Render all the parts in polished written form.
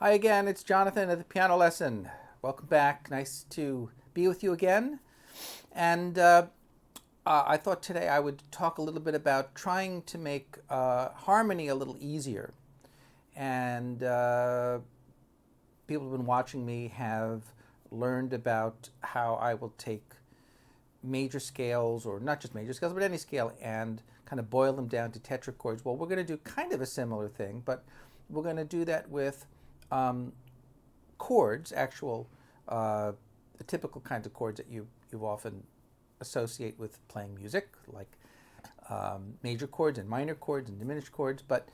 Hi again, it's Jonathan at the Piano Lesson. Welcome back. Nice to be with you again. And I thought today I would talk a little bit about trying to make harmony a little easier. And people who've been watching me have learned about how I will take major scales, or not just major scales, but any scale, and kind of boil them down to tetrachords. Well, we're going to do kind of a similar thing, but we're going to do that with chords, actual, the typical kinds of chords that you often associate with playing music, like major chords and minor chords and diminished chords, but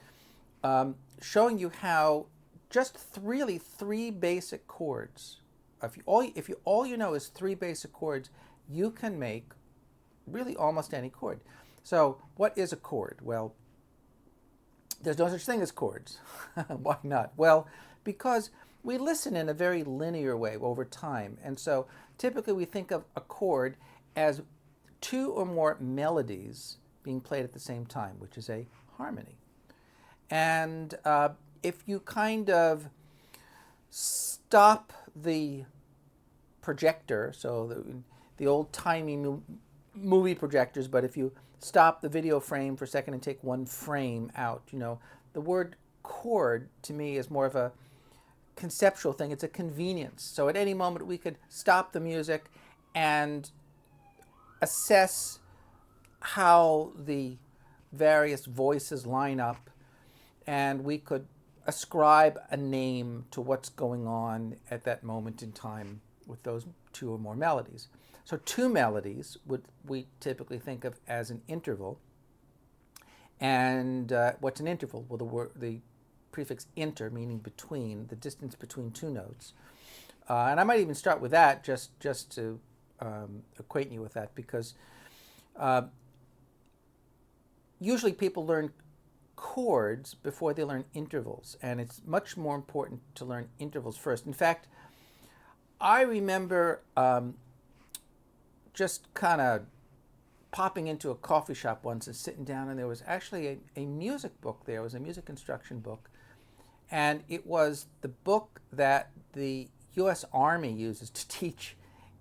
showing you how just really three basic chords, if all you know is three basic chords, you can make really almost any chord. So what is a chord? Well, there's no such thing as chords. Why not? Well, because we listen in a very linear way over time. And so typically we think of a chord as two or more melodies being played at the same time, which is a harmony. And if you kind of stop the projector, so the old-timey movie projectors, but if you stop the video frame for a second and take one frame out, the word chord to me is more of a conceptual thing. It's a convenience. So at any moment we could stop the music and assess how the various voices line up, and we could ascribe a name to what's going on at that moment in time with those two or more melodies. So two melodies we typically think of as an interval. And what's an interval? Well, the prefix inter, meaning between, the distance between two notes. And I might even start with that just to acquaint you with that, because usually people learn chords before they learn intervals, and it's much more important to learn intervals first. In fact, I remember just kind of popping into a coffee shop once and sitting down, and there was actually a music book there. It was a music instruction book, and it was the book that the U.S. Army uses to teach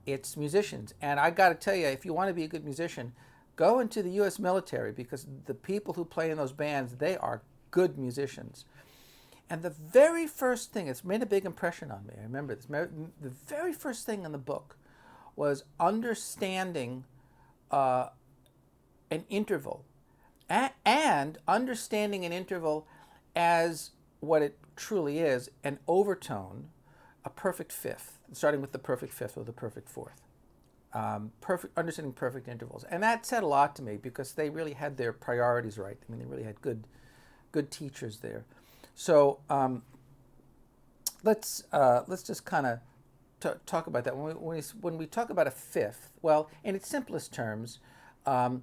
its musicians. And I got to tell you, if you want to be a good musician, go into the U.S. military, because the people who play in those bands, they are good musicians. And the very first thing, it's made a big impression on me, I remember this, the very first thing in the book was understanding an interval, and understanding an interval as what it truly is, an overtone, a perfect fifth, starting with the perfect fifth or the perfect fourth. Understanding perfect intervals. And that said a lot to me, because they really had their priorities right. I mean, they really had good teachers there. So let's just kind of talk about that. When we talk about a fifth, well, in its simplest terms, 5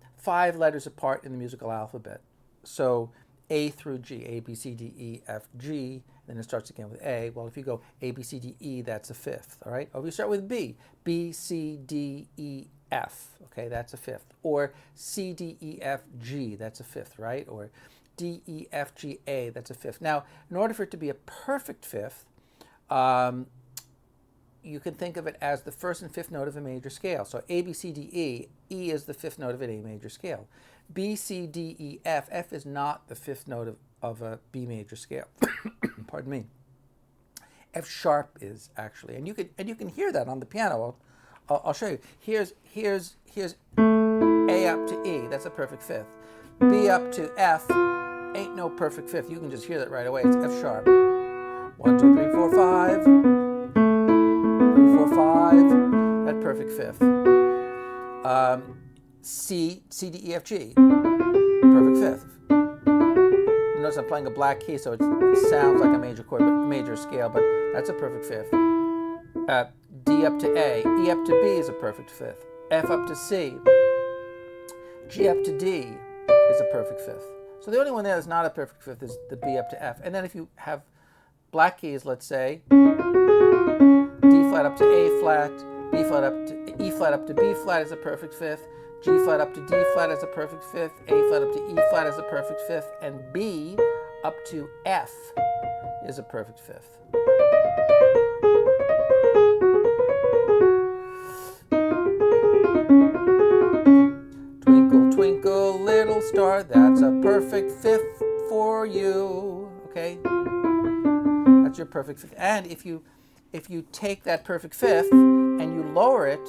letters apart in the musical alphabet. So A through G, A, B, C, D, E, F, G, then it starts again with A. Well, if you go A, B, C, D, E, that's a fifth, all right? Or if you start with B, B, C, D, E, F, okay, that's a fifth. Or C, D, E, F, G, that's a fifth, right? Or D, E, F, G, A, that's a fifth. Now, in order for it to be a perfect fifth, you can think of it as the first and fifth note of a major scale. So A, B, C, D, E, E is the fifth note of an A major scale. B, C, D, E, F, F is not the fifth note of a B major scale. Pardon me. F sharp is actually, and you can hear that on the piano. I'll show you. Here's A up to E, that's a perfect fifth. B up to F ain't no perfect fifth. You can just hear that right away. It's F sharp. 1, 2, 3, 4, 5. 3, 4, 5. That perfect fifth. C, D, E, F, G. Perfect fifth. Notice I'm playing a black key, so it sounds like a major chord, but major scale, but that's a perfect fifth. D up to A, E up to B is a perfect fifth. F up to C, G up to D is a perfect fifth. So the only one there that's not a perfect fifth is the B up to F. And then if you have black keys, let's say, D flat up to A flat, B flat up to E flat up to B flat is a perfect fifth. G flat up to D flat is a perfect fifth. A flat up to E flat is a perfect fifth. And B up to F is a perfect fifth. Twinkle, twinkle, little star, that's a perfect fifth for you. Okay? That's your perfect fifth. And if you take that perfect fifth and you lower it,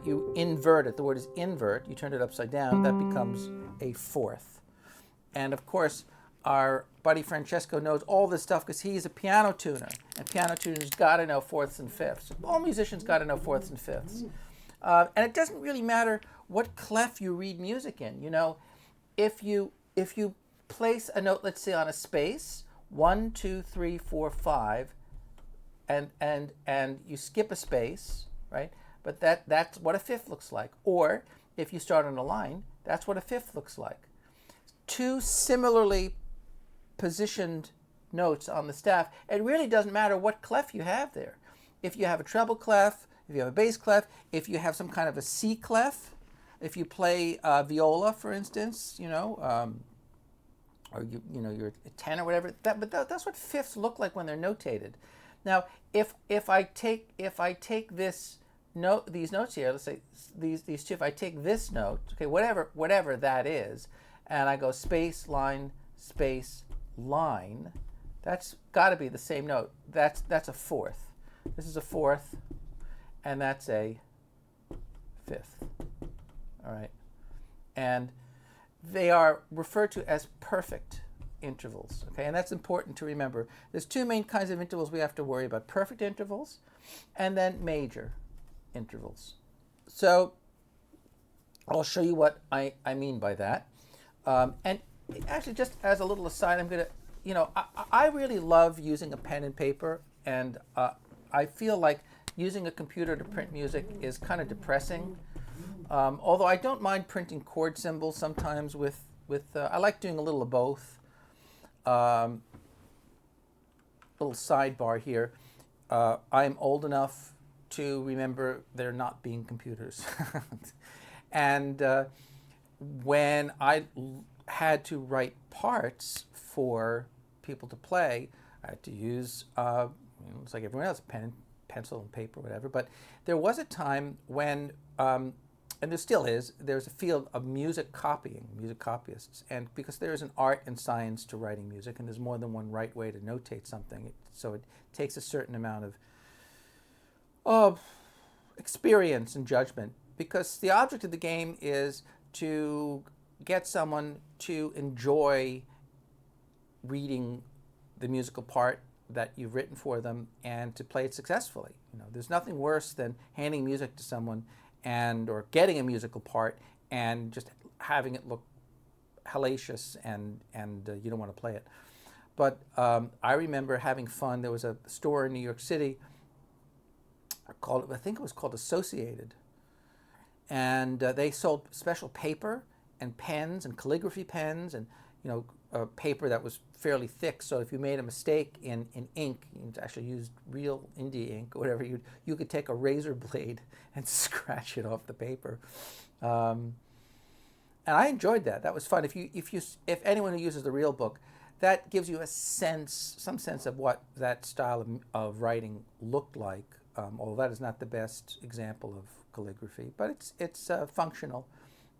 you invert it. The word is invert. You turn it upside down. That becomes a fourth. And of course, our buddy Francesco knows all this stuff because he's a piano tuner. And piano tuners got to know fourths and fifths. All musicians got to know fourths and fifths. And it doesn't really matter what clef you read music in. You know, if you place a note, let's say on a space, 1, 2, 3, 4, 5, and you skip a space, right? But that's what a fifth looks like. Or if you start on a line, that's what a fifth looks like. Two similarly positioned notes on the staff. It really doesn't matter what clef you have there. If you have a treble clef, if you have a bass clef, if you have some kind of a C clef, if you play viola, for instance, you know, or you're a tenor or whatever. But that's what fifths look like when they're notated. Now, if I take this note, these notes here, let's say these two, if I take this note, okay, whatever that is, and I go space line, that's got to be the same note. That's a fourth. This is a fourth, and that's a fifth. All right, and they are referred to as perfect intervals. Okay, and that's important to remember. There's two main kinds of intervals we have to worry about: perfect intervals, and then major intervals. So I'll show you what I mean by that. And actually, just as a little aside, I'm going to, I really love using a pen and paper, and I feel like using a computer to print music is kind of depressing. Although I don't mind printing chord symbols sometimes with I like doing a little of both. Little sidebar here. I'm old enough to remember there not being computers. And when I had to write parts for people to play, I had to use, it's like everyone else, pen, pencil, and paper, whatever. But there was a time when, and there still is, there's a field of music copying, music copyists. And because there is an art and science to writing music, and there's more than one right way to notate something, so it takes a certain amount of experience and judgment, because the object of the game is to get someone to enjoy reading the musical part that you've written for them and to play it successfully. There's nothing worse than handing music to someone or getting a musical part and just having it look hellacious and you don't want to play it. But I remember having fun. There was a store in New York City I think it was called Associated, and they sold special paper and pens and calligraphy pens and paper that was fairly thick. So if you made a mistake in ink, you actually used real India ink or whatever, you could take a razor blade and scratch it off the paper. And I enjoyed that. That was fun. If anyone who uses the real book, that gives you some sense of what that style of writing looked like. Although that is not the best example of calligraphy, but it's functional,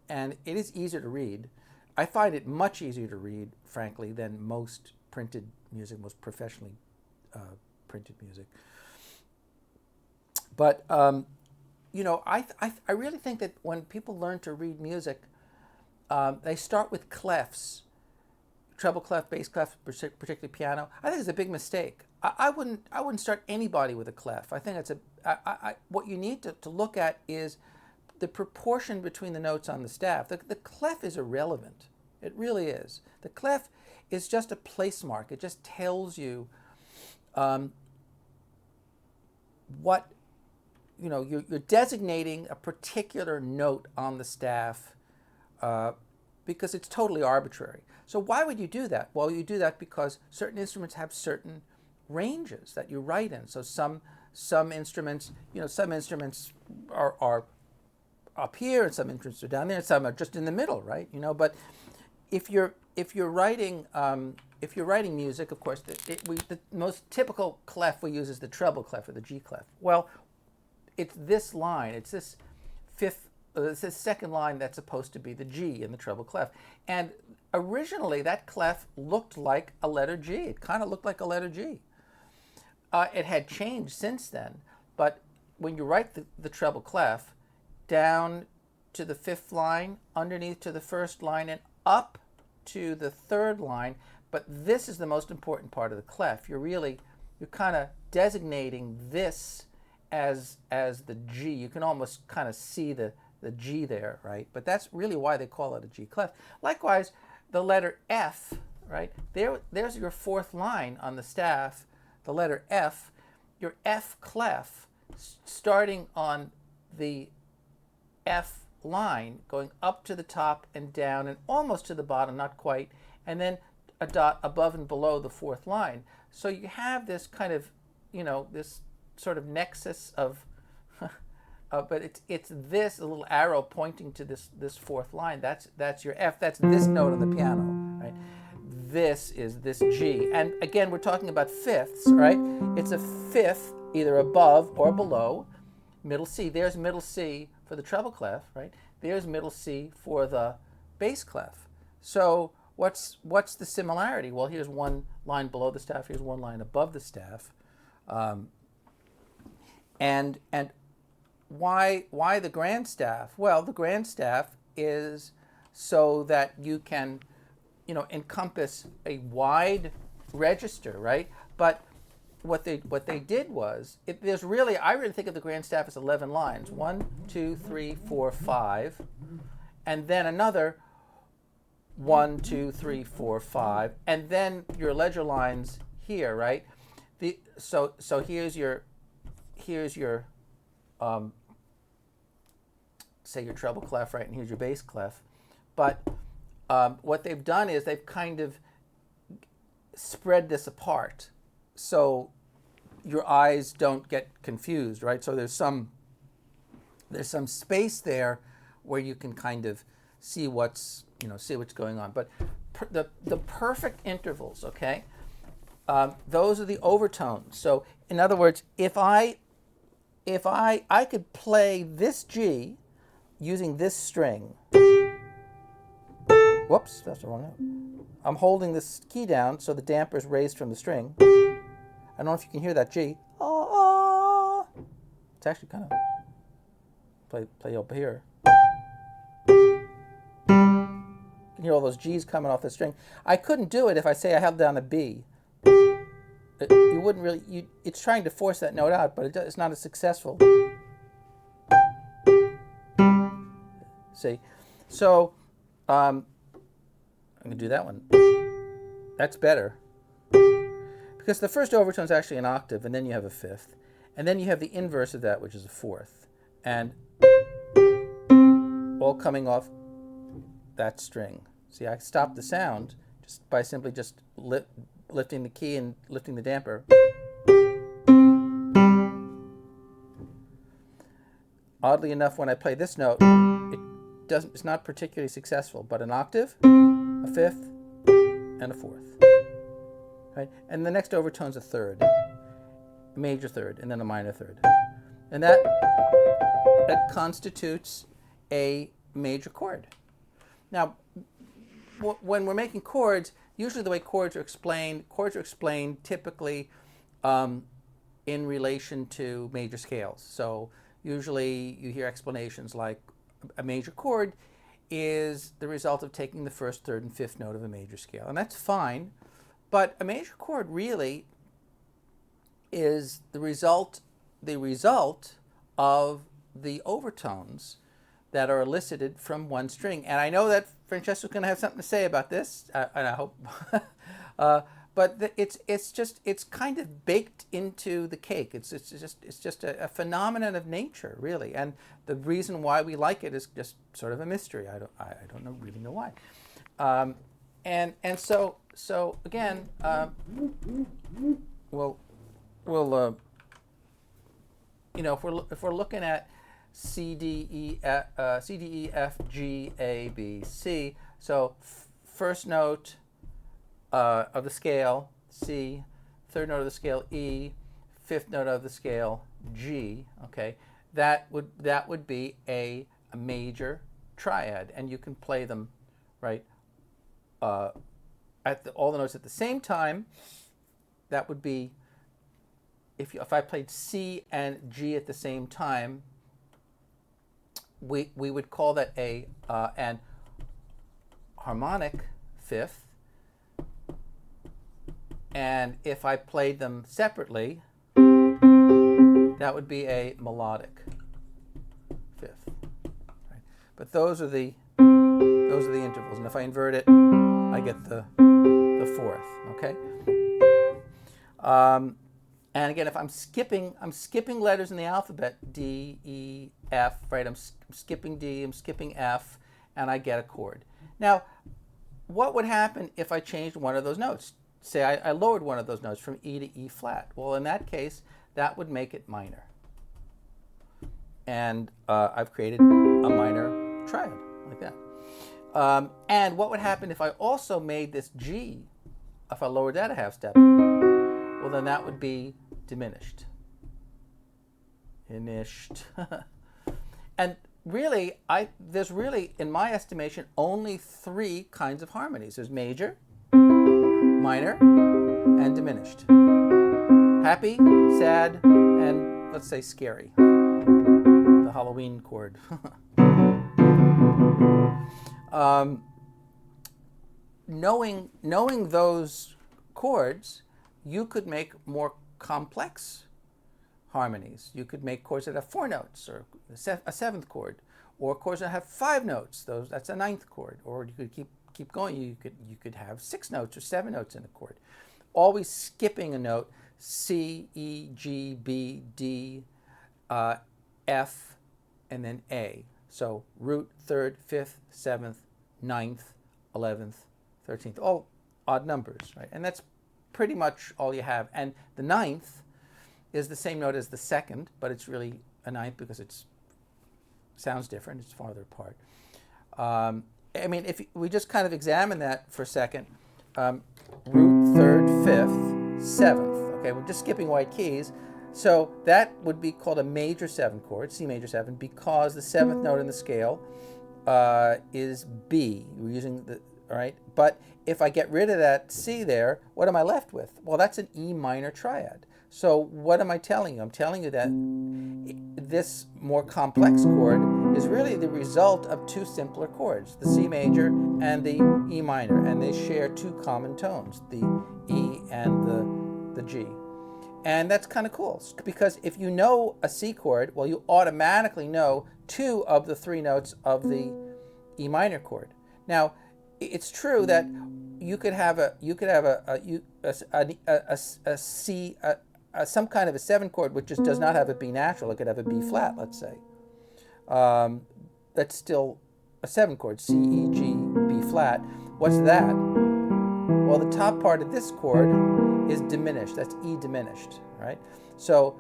and it is easier to read. I find it much easier to read, frankly, than most printed music, most professionally printed music. But I really think that when people learn to read music, they start with clefs, treble clef, bass clef, particularly piano. I think it's a big mistake. I wouldn't start anybody with a clef. I think what you need to look at is the proportion between the notes on the staff. The clef is irrelevant. It really is. The clef is just a place mark. It just tells you what, you're designating a particular note on the staff because it's totally arbitrary. So why would you do that? Well, you do that because certain instruments have certain ranges that you write in. So some instruments, some instruments are up here, and some instruments are down there, and some are just in the middle, right? But if you're if you're writing music, of course, the most typical clef we use is the treble clef or the G clef. Well, it's this line. It's this second line that's supposed to be the G in the treble clef. And originally, that clef looked like a letter G. It kind of looked like a letter G. It had changed since then, but when you write the treble clef, down to the fifth line, underneath to the first line, and up to the third line, but this is the most important part of the clef. You're kind of designating this as the G. You can almost kind of see the G there, right? But that's really why they call it a G clef. Likewise, the letter F, right? There's your fourth line on the staff, the letter F, your F clef, starting on the F line, going up to the top and down and almost to the bottom, not quite, and then a dot above and below the fourth line. So you have this kind of, this sort of nexus of, but it's this, a little arrow pointing to this fourth line. That's your F. That's this note on the piano, right? This is this G. And again, we're talking about fifths, right? It's a fifth, either above or below. Middle C. There's middle C for the treble clef, right? There's middle C for the bass clef. So what's the similarity? Well, here's one line below the staff. Here's one line above the staff. And why the grand staff? Well, the grand staff is so that you can, encompass a wide register, right? But what they did was, I really think of the grand staff as 11 lines. 1, 2, 3, 4, 5, and then another 1, 2, 3, 4, 5, and then your ledger lines here, right? So here's your say your treble clef, right, and here's your bass clef. But what they've done is they've kind of spread this apart, so your eyes don't get confused, right? So there's some space there where you can kind of see what's going on. But the perfect intervals, okay? Those are the overtones. So in other words, if I could play this G using this string. Whoops, that's the wrong note. I'm holding this key down so the damper is raised from the string. I don't know if you can hear that G. It's actually kind of play up here. You can hear all those G's coming off the string. I couldn't do it if I say I held down a B. You wouldn't really. It's trying to force that note out, but it's not as successful. See, so I'm gonna do that one. That's better because the first overtone is actually an octave, and then you have a fifth, and then you have the inverse of that, which is a fourth, and all coming off that string. See, I stopped the sound just by simply lifting the key and lifting the damper. Oddly enough, when I play this note, it's not particularly successful, but an octave, a fifth, and a fourth. Right? And the next overtone's a third, a major third, and then a minor third. And that constitutes a major chord. Now, when we're making chords, usually the way chords are explained typically in relation to major scales. So usually you hear explanations like a major chord is the result of taking the first, third, and fifth note of a major scale. And that's fine, but a major chord really is the result of the overtones that are elicited from one string. And I know that Francesco's going to have something to say about this, and I hope. But it's kind of baked into the cake. It's just a phenomenon of nature, really. And the reason why we like it is just sort of a mystery. I don't really know why. And so again, we'll if we're looking at C, D, E, F, G, A, B, C. So first note of the scale, C, third note of the scale, E, fifth note of the scale, G, okay, that would be a major triad, and you can play them, right, at all the notes at the same time. That would be, if I played C and G at the same time, we would call that an harmonic fifth. And if I played them separately, that would be a melodic fifth. Right? But those are the intervals. And if I invert it, I get the fourth. Okay. And again, if I'm skipping letters in the alphabet, D, E, F, right? I'm skipping D, I'm skipping F, and I get a chord. Now, what would happen if I changed one of those notes? Say I lowered one of those notes from E to E flat. Well, in that case, that would make it minor. And I've created a minor triad like that. And what would happen if I also made this G, if I lowered that a half step? Well, then that would be diminished. And really, there's really, in my estimation, only three kinds of harmonies. There's major, minor, and diminished. Happy, sad, and let's say scary. The Halloween chord. Knowing those chords, you could make more complex harmonies. You could make chords that have four notes, or a seventh chord, or chords that have five notes. That's a ninth chord. Or you could keep going. You could have six notes or seven notes in a chord, always skipping a note: C, E, G, B, D, F, and then A. So root, third, fifth, seventh, ninth, 11th, 13th, all odd numbers, right? And that's pretty much all you have. And the ninth is the same note as the second, but it's really a ninth because it sounds different. It's farther apart. I mean, if we just kind of examine that for a second, root, third, fifth, seventh. Okay, we're just skipping white keys. So that would be called a major seven chord, C major seven, because the seventh note in the scale is B. We're using the, all right? But if I get rid of that C there, what am I left with? Well, that's an E minor triad. So what am I telling you? I'm telling you that this more complex chord is really the result of two simpler chords, the C major and the E minor, and they share two common tones, the E and the G. And that's kind of cool, because if you know a C chord, well, you automatically know two of the three notes of the E minor chord. Now, it's true that you could have some kind of a seven chord which just does not have a B natural. It could have a B flat, let's say. That's still a seven chord, C, E, G, B flat. What's that? Well, the top part of this chord is diminished. That's E diminished, right? So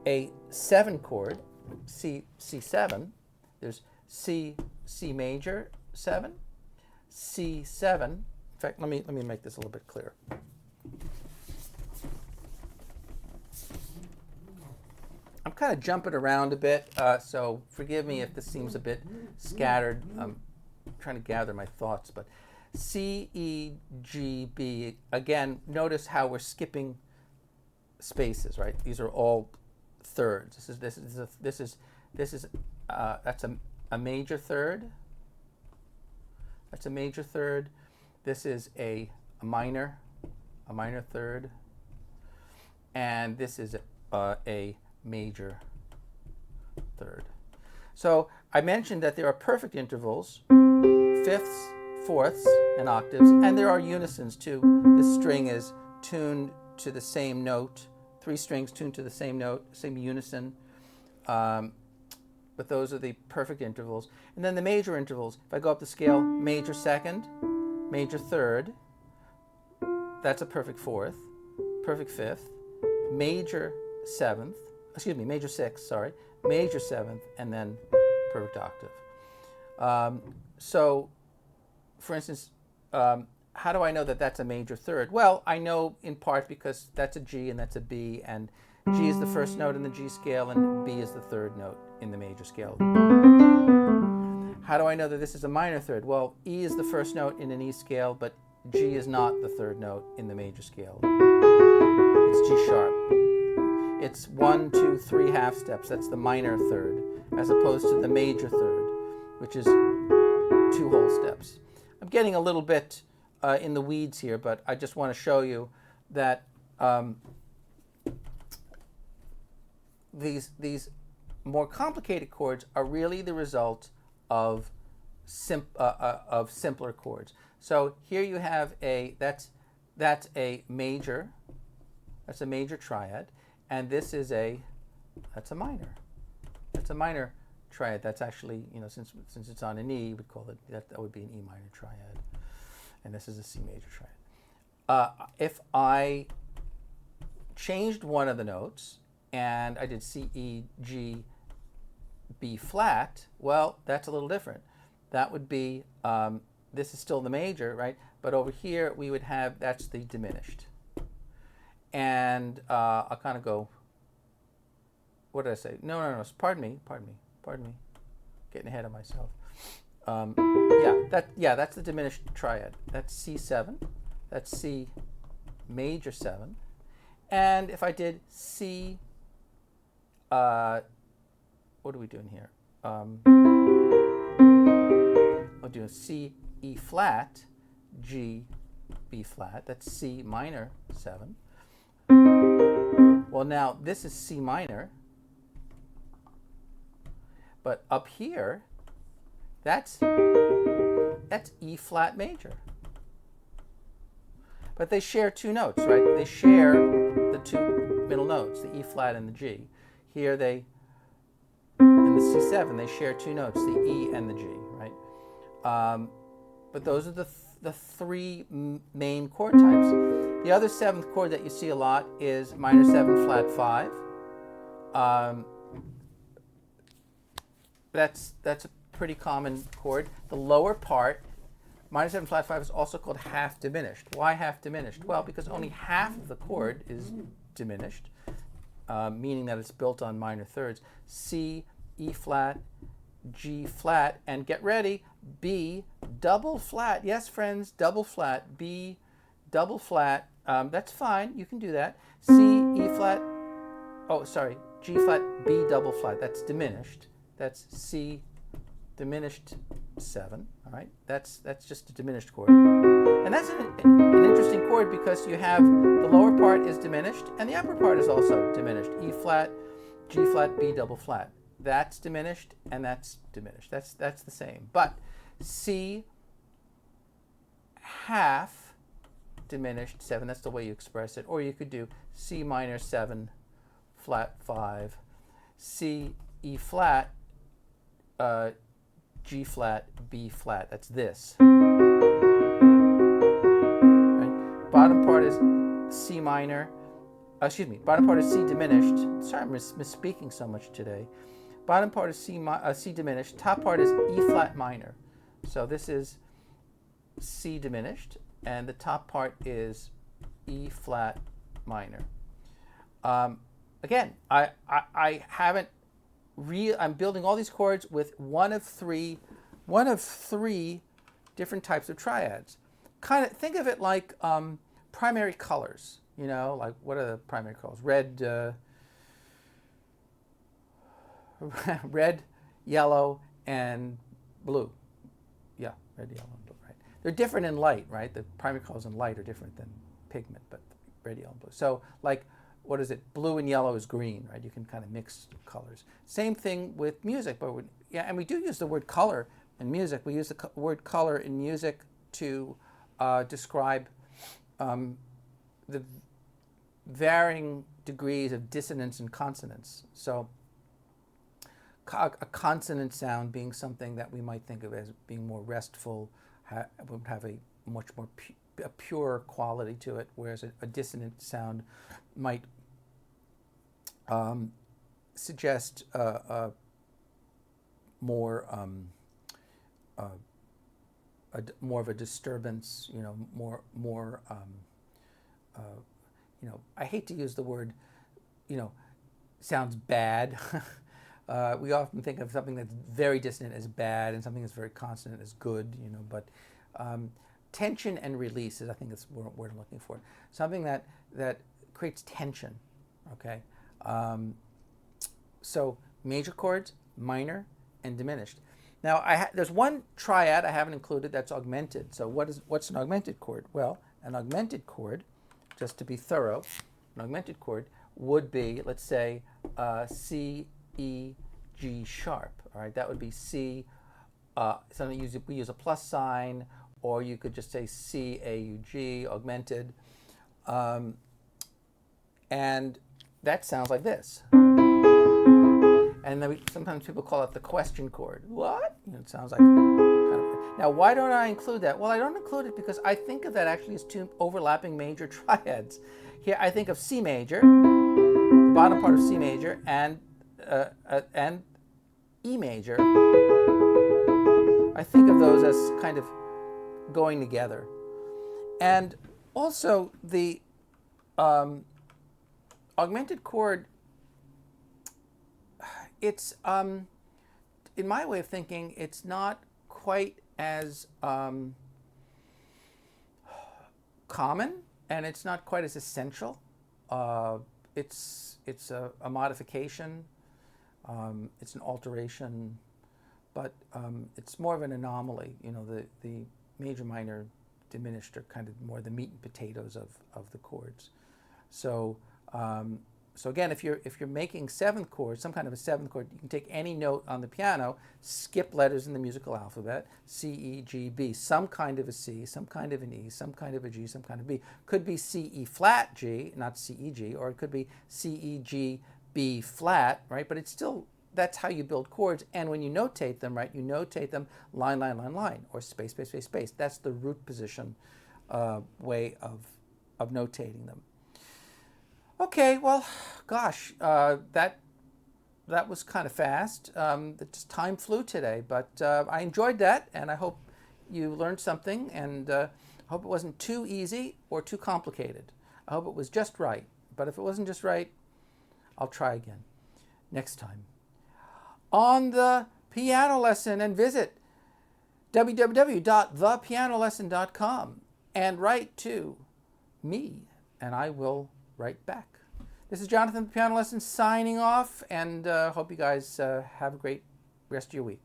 a seven chord, C7, there's C major 7, C7. In fact, let me make this a little bit clearer. I'm kind of jumping around a bit, so forgive me if this seems a bit scattered. I'm trying to gather my thoughts, but C, E, G, B. Again, notice how we're skipping spaces, right? These are all thirds. That's a major third. That's a major third. This is a minor third, and this is a major third. So I mentioned that there are perfect intervals, fifths, fourths, and octaves, and there are unisons too. This string is tuned to the same note, three strings tuned to the same note, same unison, but those are the perfect intervals. And then the major intervals, if I go up the scale, major second, major third, that's a perfect fourth, perfect fifth, major seventh, major sixth, major seventh, and then perfect octave. So, for instance, how do I know that that's a major third? Well, I know in part because that's a G and that's a B, and G is the first note in the G scale and B is the third note in the major scale. How do I know that this is a minor third? Well, E is the first note in an E scale, but G is not the third note in the major scale. It's G sharp. It's 1, 2, 3 half steps. That's the minor third, as opposed to the major third, which is 2 whole steps. I'm getting a little bit in the weeds here, but I just want to show you that these more complicated chords are really the result of simpler chords. So here you have that's a major triad, and this is that's a minor. That's a minor triad. That's actually, since it's on an E, we'd call it that would be an E minor triad, and this is a C major triad. If I changed one of the notes and I did C, E, G, B flat, well, that's a little different. That would be, this is still the major, right? But over here we would have, that's the diminished. And I'll kind of go, what did I say? No, pardon me. Getting ahead of myself. That's the diminished triad. That's C7, that's C major 7. And if I did C, what are we doing here? I'm doing C, E flat, G, B flat. That's C minor 7. Well, now this is C minor, but up here, that's E flat major. But they share 2 notes, right? They share the 2 middle notes, the E flat and the G. Here in the C7, they share 2 notes, the E and the G, right? But those are the 3 main chord types. The other 7th chord that you see a lot is minor 7 flat 5. That's a pretty common chord. The lower part, minor 7 flat 5, is also called half diminished. Why half diminished? Well, because only half of the chord is diminished, meaning that it's built on minor thirds. C, E flat, G flat, and get ready, B double flat. Yes, friends, double flat. B double flat. That's fine. You can do that. C, E flat. Oh, sorry. G flat, B double flat. That's diminished. That's C diminished 7. All right. That's just a diminished chord. And that's an interesting chord because you have the lower part is diminished and the upper part is also diminished. E flat, G flat, B double flat. That's diminished and that's diminished. That's the same. But C half diminished 7, that's the way you express it. Or you could do C minor 7 flat 5, C E flat, G flat, B flat. That's this. Right? Bottom part is C minor. Bottom part is C diminished. Sorry, I'm misspeaking so much today. Bottom part is C diminished. Top part is E flat minor. So this is C diminished, and the top part is E flat minor. Again, I haven't I'm building all these chords with one of three different types of triads. Kind of think of it like primary colors. Like what are the primary colors? Red, yellow, and blue. Yeah, red, yellow, and blue, right? They're different in light, right? The primary colors in light are different than pigment, but red, yellow, and blue. So like, what is it? Blue and yellow is green, right? You can kind of mix colors. Same thing with music, but and we do use the word color in music. We use the word color in music to describe the varying degrees of dissonance and consonance. So a consonant sound being something that we might think of as being more restful, would have a much more pure quality to it, whereas a dissonant sound might suggest more more of a disturbance, more uh, I hate to use the word, sounds bad. We often think of something that's very dissonant as bad and something that's very consonant as good, but tension and release is, I think, that's what we're looking for. Something that creates tension, okay? So major chords, minor, and diminished. Now, there's one triad I haven't included that's augmented. So what's an augmented chord? Well, an augmented chord, just to be thorough, an augmented chord would be, let's say, C, E, G sharp. All right, that would be C. We use a plus sign, or you could just say C, A, U, G, augmented. And that sounds like this. And then sometimes people call it the question chord. What? It sounds like now, why don't I include that? Well, I don't include it because I think of that actually as two overlapping major triads. Here, I think of C major, the bottom part of C major, and E major. I think of those as kind of going together. And also the augmented chord, it's, in my way of thinking, it's not quite as common, and it's not quite as essential. It's a modification, it's an alteration, but it's more of an anomaly. The major, minor, diminished are kind of more the meat and potatoes of the chords. So so again, if you're making seventh chords, some kind of a seventh chord, you can take any note on the piano, skip letters in the musical alphabet, C, E, G, B, some kind of a C, some kind of an E, some kind of a G, some kind of B. Could be C, E flat G, not C, E, G, or it could be C, E, G, B flat, right? But it's still, that's how you build chords. And when you notate them, right, you notate them line, line, line, line, or space, space, space, space. That's the root position way of notating them. Okay, well, gosh, that was kind of fast. Time flew today, but I enjoyed that, and I hope you learned something, and I hope it wasn't too easy or too complicated. I hope it was just right, but if it wasn't just right, I'll try again next time on the piano lesson. And visit www.thepianolesson.com and write to me, and I will write back. This is Jonathan, the Piano Lesson, signing off, and hope you guys have a great rest of your week.